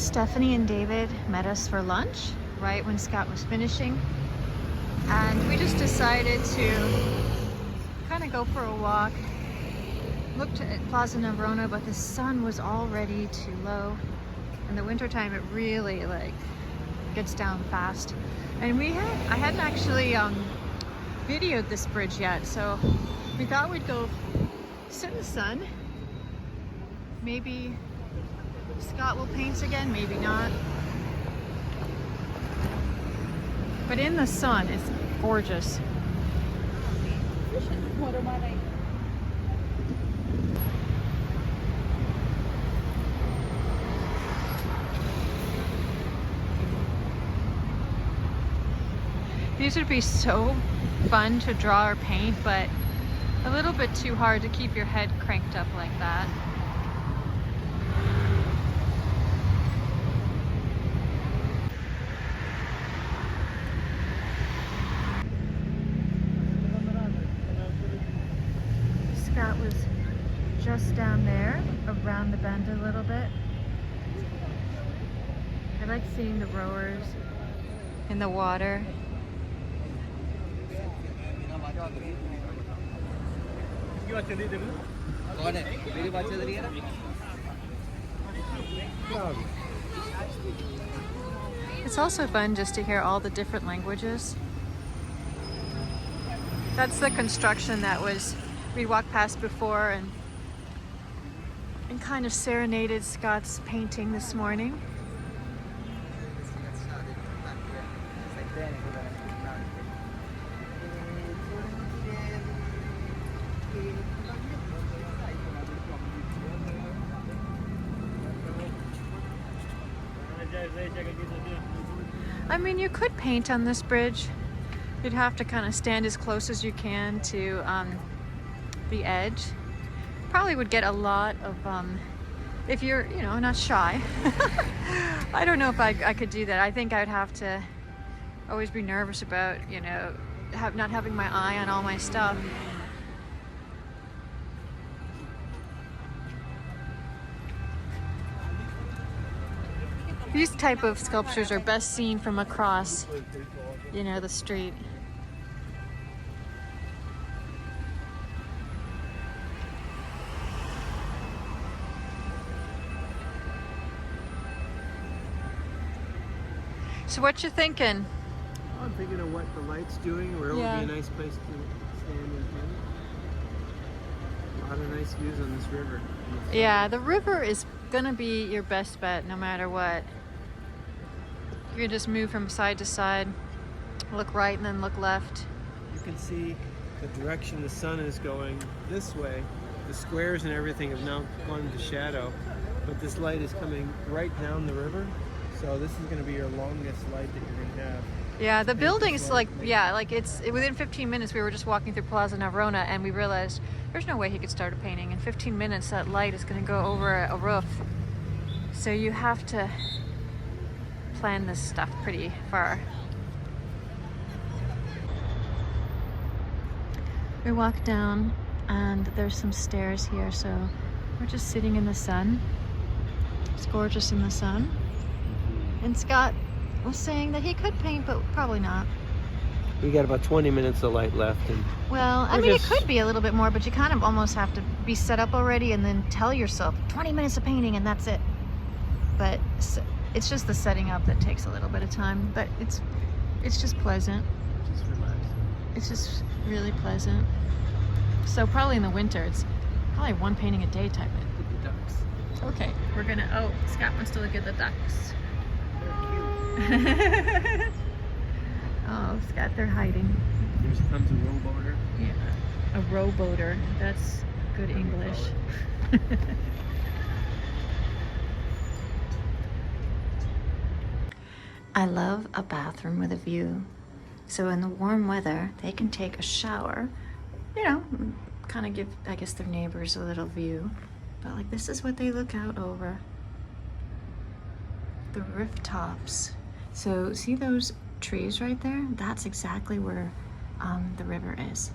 Stephanie and David met us for lunch right when Scott was finishing, and we just decided to kind of go for a walk. Looked at Plaza Nevrona, but the sun was already too low. In the wintertime, it really gets down fast. And I hadn't actually videoed this bridge yet, so we thought we'd go sit in the sun. Maybe Scott will paint again, maybe not. But in the sun, it's gorgeous. These would be so fun to draw or paint, but a little bit too hard to keep your head cranked up like that. Scott was just down there, around the bend a little bit. I like seeing the rowers in the water. It's also fun just to hear all the different languages. That's the construction that we walked past before and kind of serenaded Scott's painting this morning. I mean, you could paint on this bridge. You'd have to kind of stand as close as you can to the edge. Probably would get a lot of, if you're, not shy. I don't know if I could do that. I think I'd have to always be nervous about, not having my eye on all my stuff. These type of sculptures are best seen from across, the street. So what you thinking? I'm thinking of what the light's doing, where it would be a nice place to stand and paint. A lot of nice views on this river. Yeah, the river is gonna be your best bet no matter what. You can just move from side to side, look right and then look left. You can see the direction the sun is going this way. The squares and everything have now gone into shadow, but this light is coming right down the river. So this is going to be your longest light that you're going to have. Yeah, the building's it's within 15 minutes we were just walking through Plaza Nevrona and we realized there's no way he could start a painting. In 15 minutes that light is going to go over a roof. So you have to plan this stuff pretty far. We walk down and there's some stairs here, so we're just sitting in the sun. It's gorgeous in the sun. And Scott was saying that he could paint, but probably not. We got about 20 minutes of light left. It could be a little bit more, but you kind of almost have to be set up already and then tell yourself 20 minutes of painting and that's it. But it's just the setting up that takes a little bit of time, but it's just pleasant. Just relaxing. It's just really pleasant. So probably in the winter, it's probably one painting a day type of. Look at the ducks. Okay, Scott wants to look at the ducks. Oh, Scott, they're hiding. Here comes a rowboater. Yeah, a rowboater. That's good English. I love a bathroom with a view. So in the warm weather, they can take a shower, kind of give, I guess, their neighbors a little view. But this is what they look out over. The rooftops. So see those trees right there? That's exactly where the river is.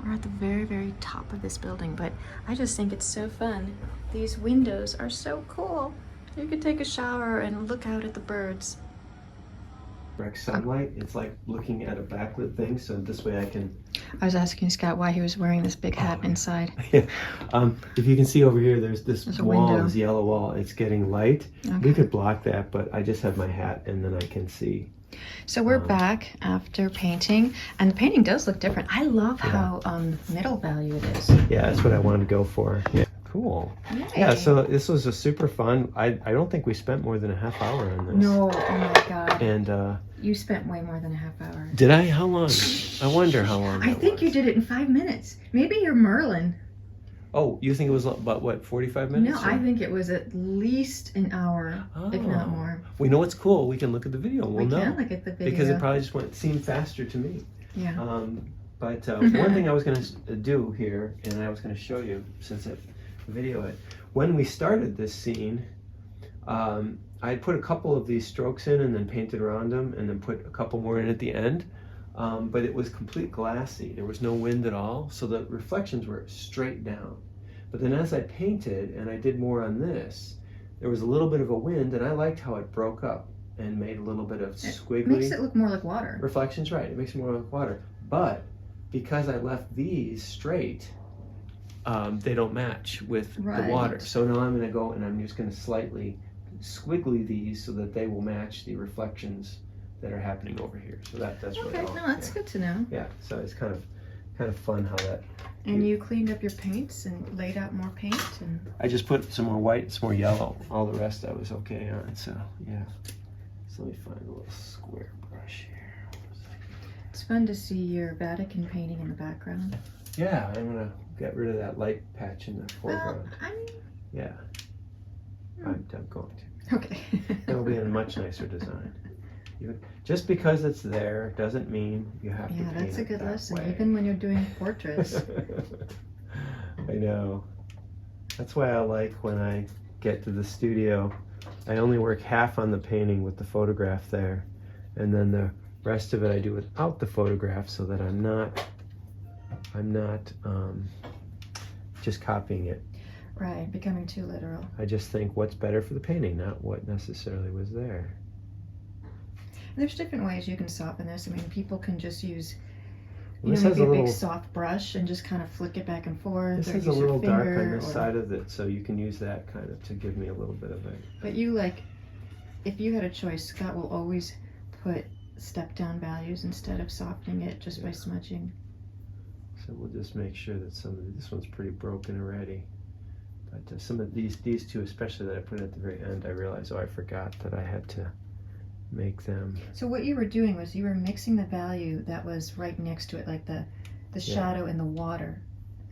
We're at the very, very top of this building, but I just think it's so fun. These windows are so cool. You could take a shower and look out at the birds. Direct sunlight. It's like looking at a backlit thing, so this way I can. I was asking Scott why he was wearing this big hat inside. Yeah. If you can see over here, there's this There's a wall, window. this yellow wall. It's getting light. Okay. We could block that, but I just have my hat, and then I can see. So we're back after painting, and the painting does look different. I love Yeah. how middle value it is. Yeah, that's what I wanted to go for. Yeah. Cool. Yay. Yeah, so this was a super fun. I don't think we spent more than a half hour on this. No, oh my God. And You spent way more than a half hour. did I? How long? I wonder how long. I that think was. you did it in 5 minutes. Maybe you're Merlin. Oh, you think it was about what, 45 minutes? No, I think it was at least an hour, if not Oh. more. We know what's cool. We can look at the video and we'll We know. can look at the video. Because it probably just seemed faster to me. Yeah. But one thing I was going to do here, and I was going to show you since I video it, when we started this scene, I put a couple of these strokes in and then painted around them and then put a couple more in at the end. But it was complete glassy. There was no wind at all, so the reflections were straight down. But then as I painted and I did more on this, there was a little bit of a wind, and I liked how it broke up and made a little bit of squiggly. It makes it look more like water. Reflections, right. It makes it more like water. But because I left these straight, they don't match with the water. Right. So now I'm going to go and I'm just going to slightly squiggly these so that they will match the reflections that are happening over here. So that's really Okay, all. no, that's good to know. Yeah, so it's kind of fun how that. And you cleaned up your paints and laid out more paint, and I just put some more white, some more yellow. All the rest I was okay on. So yeah. So let me find a little square brush here. it's fun to see your Vatican painting in the background. Yeah, I'm gonna get rid of that light patch in the Well, foreground. I mean, Yeah, I'm going to. okay. It'll be a much nicer design. Just because it's there doesn't mean you have to Yeah, paint that's a it good that lesson, way. even when you're doing portraits. I know. That's why I like when I get to the studio, I only work half on the painting with the photograph there, and then the rest of it I do without the photograph, so that I'm not just copying it. Right, becoming too literal. I just think what's better for the painting, not what necessarily was there. There's different ways you can soften this. I mean, people can just use, you This know, has maybe a a big little- soft brush and just kind of flick it back and forth. This or has a use your little dark finger, on the or- side of it, so you can use that kind of to give me a little bit of a... But you like, if you had a choice, Scott will always put step down values instead of softening it just by smudging. So we'll just make sure that this one's pretty broken already. But some of these two especially that I put at the very end, I realized, I forgot that I had to make them. So what you were doing was you were mixing the value that was right next to it, like the shadow and the water.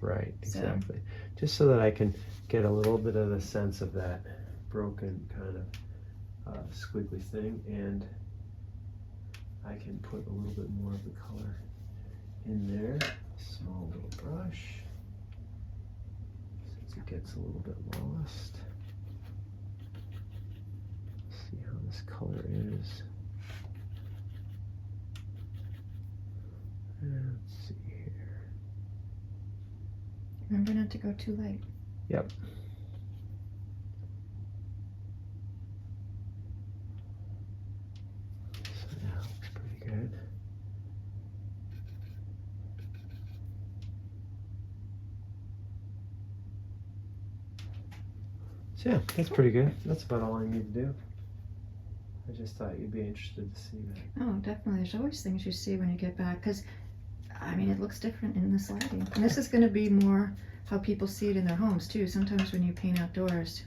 Right, So- exactly. Just so that I can get a little bit of the sense of that broken kind of squiggly thing, and I can put a little bit more of the color in there. Small little brush, since it gets a little bit lost. See how this color is. Let's see here. Remember not to go too light. Yep. So that looks pretty good. So yeah, that's pretty good. That's about all I need to do. I just thought you'd be interested to see that. Oh, definitely. There's always things you see when you get back, because, I mean, it looks different in this lighting. And this is going to be more how people see it in their homes, too. Sometimes when you paint outdoors,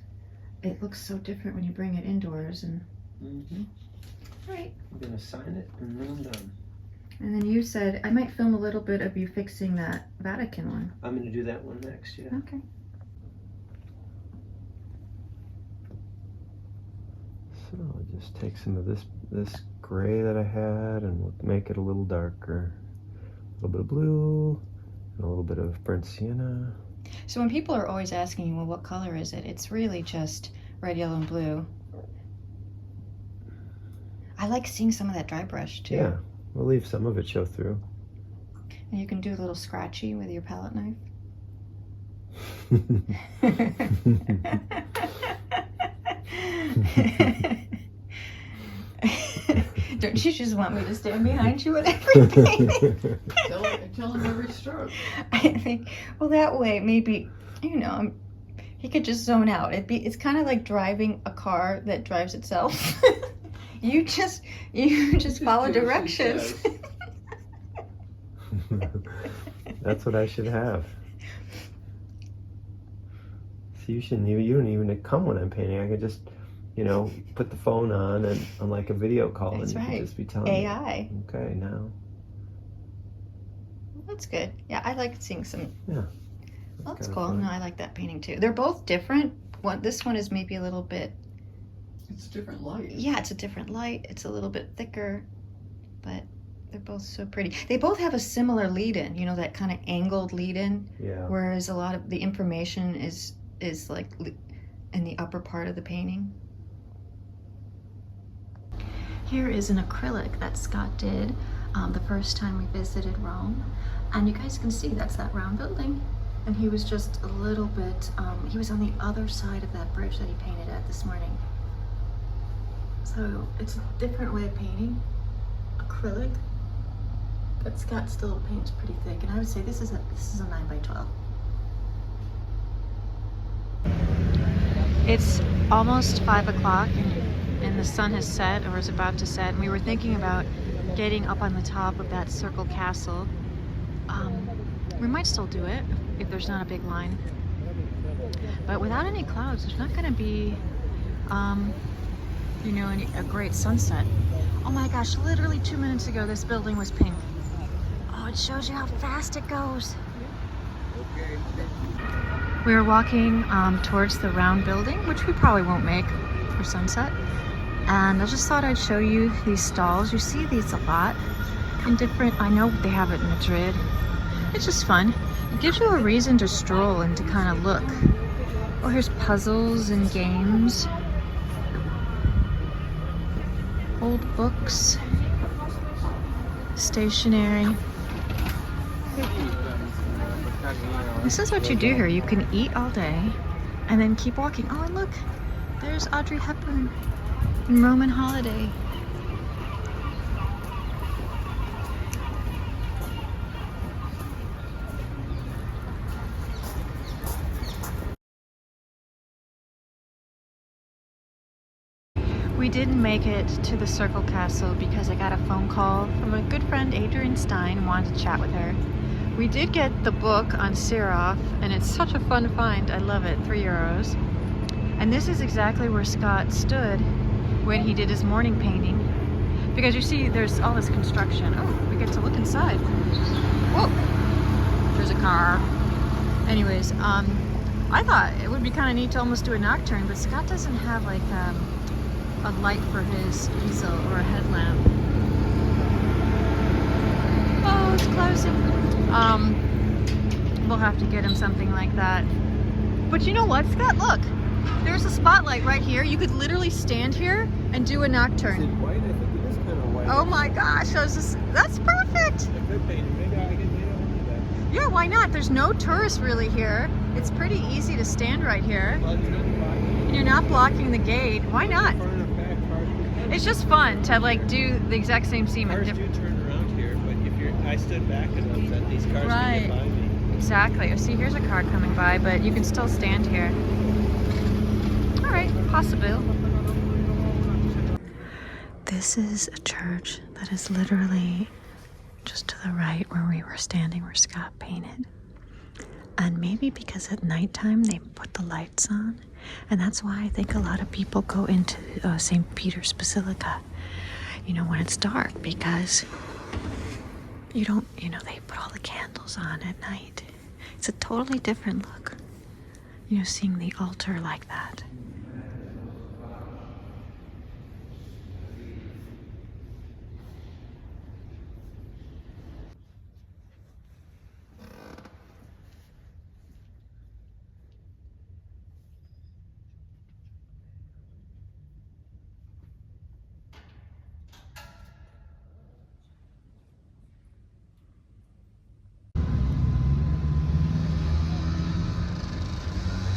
it looks so different when you bring it indoors. And Right. I'm gonna sign it and then I'm done. And then you said, I might film a little bit of you fixing that Vatican one. I'm gonna do that one next, yeah. Okay. So I'll just take some of this gray that I had and we'll make it a little darker. A little bit of blue and a little bit of burnt sienna. So when people are always asking you, well, what color is it? It's really just red, yellow, and blue. I like seeing some of that dry brush, too. Yeah, we'll leave some of it show through. And you can do a little scratchy with your palette knife. Don't you just want me to stand behind you at everything? Tell him every stroke. I think, well, that way maybe, you know, he could just zone out. It's kind of like driving a car that drives itself. you just follow directions. That's what I should have. So you don't even come when I'm painting. I could just, you know, put the phone on and on like a video call. That's and you right. could just be telling AI. me. Okay, now. That's good. Yeah, I like seeing some. Yeah. Well, that's cool. No, I like that painting too. They're both different. This one is maybe a little bit. It's different light. Yeah, it's a different light. It's a little bit thicker, but they're both so pretty. They both have a similar lead-in. You know, that kind of angled lead-in. Yeah. Whereas a lot of the information is like in the upper part of the painting. Here is an acrylic that Scott did the first time we visited Rome. And you guys can see that's that round building. And he was just a little bit, he was on the other side of that bridge that he painted at this morning. So it's a different way of painting, acrylic, but Scott still paints pretty thick. And I would say this is a 9x12. It's almost 5 o'clock and the sun has set or is about to set. And we were thinking about getting up on the top of that circle castle. We might still do it if there's not a big line. But without any clouds, there's not gonna be, you know, a great sunset. Oh my gosh, literally 2 minutes ago, this building was pink. Oh, it shows you how fast it goes. We were walking towards the round building, which we probably won't make for sunset. And I just thought I'd show you these stalls. You see these a lot in different, I know they have it in Madrid. It's just fun. It gives you a reason to stroll and to kind of look. Oh, here's puzzles and games. Old books. Stationery. This is what you do here. You can eat all day and then keep walking. Oh, and look, there's Audrey Hepburn in Roman Holiday. We didn't make it to the Circle Castle because I got a phone call from a good friend, Adrian Stein, and wanted to chat with her. We did get the book on Seraph, and it's such a fun find. I love it, €3. And this is exactly where Scott stood when he did his morning painting. Because you see, there's all this construction. Oh, we get to look inside. Whoa, there's a car. Anyways, I thought it would be kind of neat to almost do a nocturne, but Scott doesn't have like a light for his easel or a headlamp. Oh, it's closing. We'll have to get him something like that. But you know what, Scott? Look, there's a spotlight right here. You could literally stand here and do a nocturne. Is it white? I think it is kind of white. Oh my gosh, that's perfect. I could paint it. Maybe I can do that. Yeah, why not? There's no tourists really here. It's pretty easy to stand right here. Well, you're not blocking. You're not blocking the gate. Why not? Far enough back, cars It's just fun to like do the exact same scene. do turn around here, but if I stood back enough that these cars can get by me. Exactly. See, here's a car coming by, but you can still stand here. All right, possible. This is a church that is literally just to the right where we were standing, where Scott painted. And maybe because at nighttime they put the lights on, and that's why I think a lot of people go into St. Peter's Basilica, you know, when it's dark, because you don't, you know, they put all the candles on at night. It's a totally different look, you know, seeing the altar like that.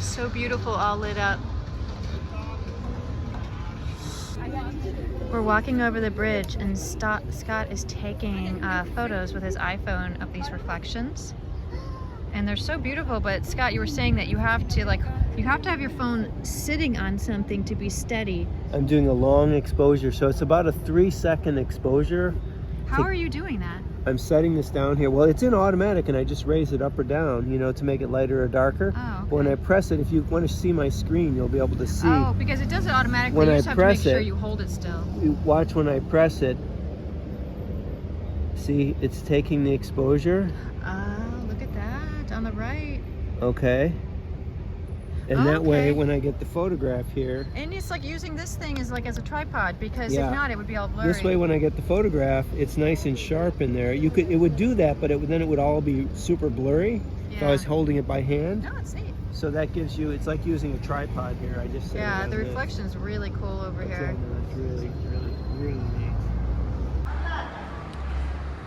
So beautiful, all lit up. We're walking over the bridge and Scott is taking photos with his iPhone of these reflections. And they're so beautiful, but Scott, you were saying that you have to have your phone sitting on something to be steady. I'm doing a long exposure, so it's about a 3-second exposure. How are you doing that? I'm setting this down here. Well, it's in automatic, and I just raise it up or down, you know, to make it lighter or darker. Oh, okay. But when I press it, if you want to see my screen, you'll be able to see. Oh, because it does it automatically. When You I just have to make press sure it, you hold it still. Watch when I press it. See, it's taking the exposure. Oh, look at that on the right. Okay. And that way, Okay. when I get the photograph here, And it's like using this thing as a tripod, because Yeah. if not, it would be all blurry. this way, when I get the photograph, it's nice and sharp in there. It would do that, but then it would all be super blurry if I Yeah. was holding it by hand. No, it's neat. So that gives you, it's like using a tripod here. I just set it Yeah, on the this. reflection's really cool over It's here. really, really, really neat.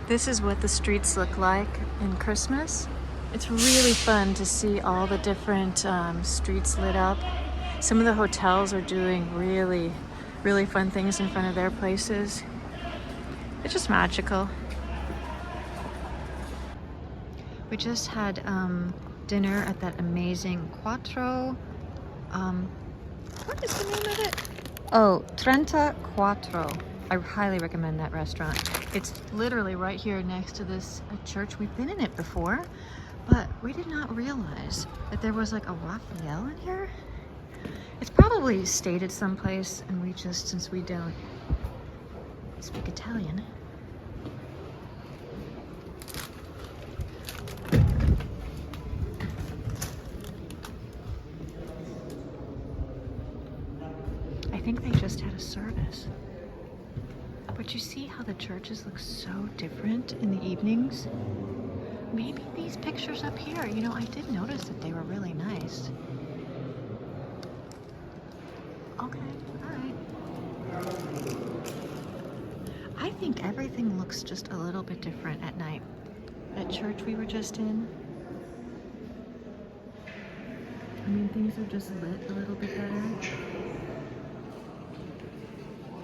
This is what the streets look like in Christmas. It's really fun to see all the different streets lit up. Some of the hotels are doing really, really fun things in front of their places. It's just magical. We just had dinner at that amazing Quattro. What is the name of it? Oh, Trenta Quattro. I highly recommend that restaurant. It's literally right here next to this church. We've been in it before, but we did not realize that there was like a Raphael in here. It's probably stated someplace, and we just, since we don't speak Italian. I think they just had a service. But you see how the churches look so different in the evenings? Maybe these pictures up here, you know, I did notice that they were really nice. Okay, all right. I think everything looks just a little bit different at night. That church we were just in, I mean, things are just lit a little bit better.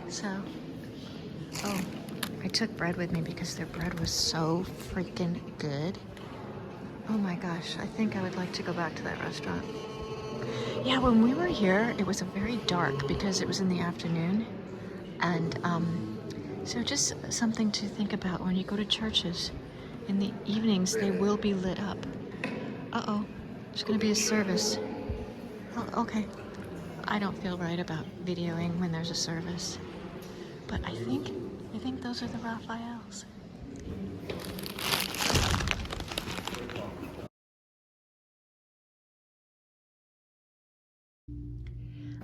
So, oh, I took bread with me because their bread was so freaking good. Oh my gosh, I think I would like to go back to that restaurant. Yeah, when we were here, it was very dark because it was in the afternoon. And so just something to think about when you go to churches. In the evenings, they will be lit up. Uh-oh, there's gonna be a service. Oh, okay. I don't feel right about videoing when there's a service. But I think those are the Raphaels.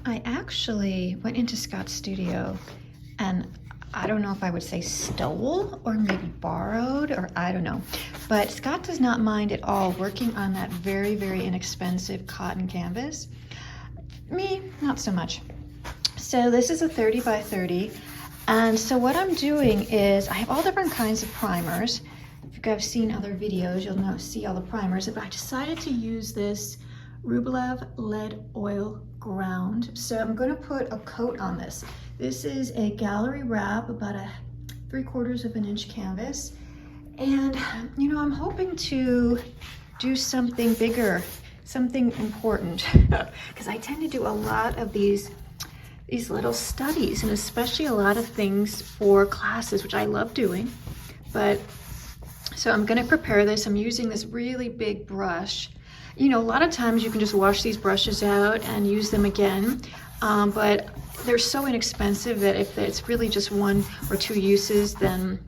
I actually went into Scott's studio, and I don't know if I would say stole or maybe borrowed, or I don't know. But Scott does not mind at all working on that very, very inexpensive cotton canvas. Me, not so much. So this is a 30 by 30. And so what I'm doing is I have all different kinds of primers. If you guys have seen other videos, you'll see all the primers. But I decided to use this Rublev lead oil ground. So I'm going to put a coat on this. This is a gallery wrap, about a 3/4 of an inch canvas. And, you know, I'm hoping to do something bigger, something important, because I tend to do a lot of these little studies, and especially a lot of things for classes, which I love doing. But so I'm going to prepare this. I'm using this really big brush. You know, a lot of times you can just wash these brushes out and use them again, but they're so inexpensive that if it's really just 1 or 2 uses, then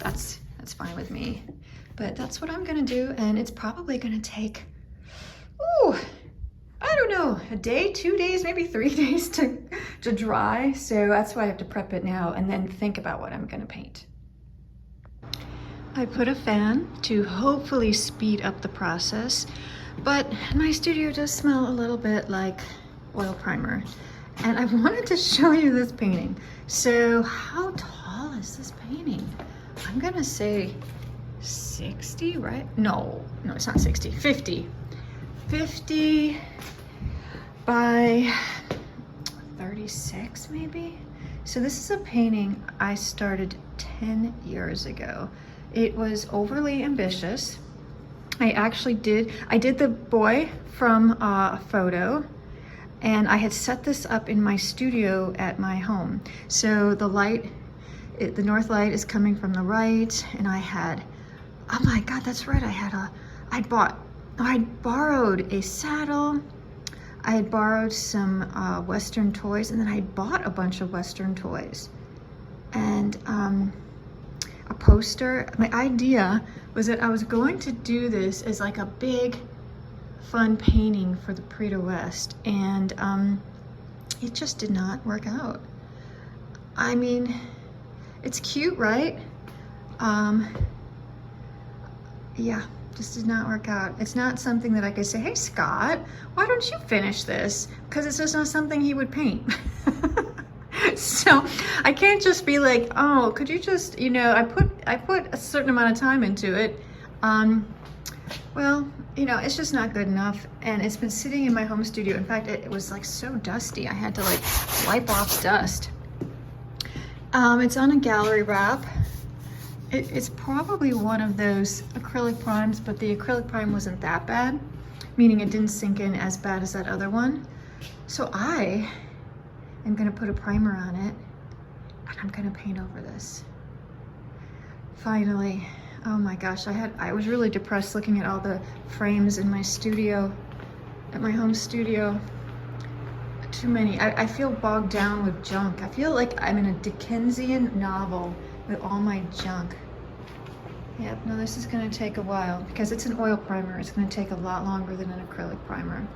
that's fine with me. But that's what I'm going to do, and it's probably going to take, I don't know, a day, 2 days, maybe 3 days to dry. So that's why I have to prep it now and then think about what I'm going to paint. I put a fan to hopefully speed up the process, but my studio does smell a little bit like oil primer. And I wanted to show you this painting. So how tall is this painting? I'm gonna say 60, right? No, it's not 60, 50. 50 by 36 maybe. So this is a painting I started 10 years ago. It was overly ambitious. I did the boy from a photo, and I had set this up in my studio at my home. So the light, the north light is coming from the right, and I had, oh my God, that's right, I'd borrowed a saddle, I had borrowed some Western toys, and then I bought a bunch of Western toys. And a poster. My idea was that I was going to do this as like a big, fun painting for the Prix de West, and it just did not work out. I mean, it's cute, right? Yeah, just did not work out. It's not something that I could say, hey Scott, why don't you finish this? Because it's just not something he would paint. So I can't just be like, oh, could you just, you know, I put a certain amount of time into it. Well, you know, it's just not good enough, and it's been sitting in my home studio. In fact, it was like so dusty, I had to like wipe off dust. It's on a gallery wrap. It's probably one of those acrylic primes, but the acrylic prime wasn't that bad, meaning it didn't sink in as bad as that other one. So I am gonna put a primer on it, and I'm gonna paint over this. Finally. Oh my gosh, I was really depressed looking at all the frames in my studio, at my home studio. Too many. I feel bogged down with junk. I feel like I'm in a Dickensian novel with all my junk. Yep, no, this is gonna take a while because it's an oil primer. It's gonna take a lot longer than an acrylic primer.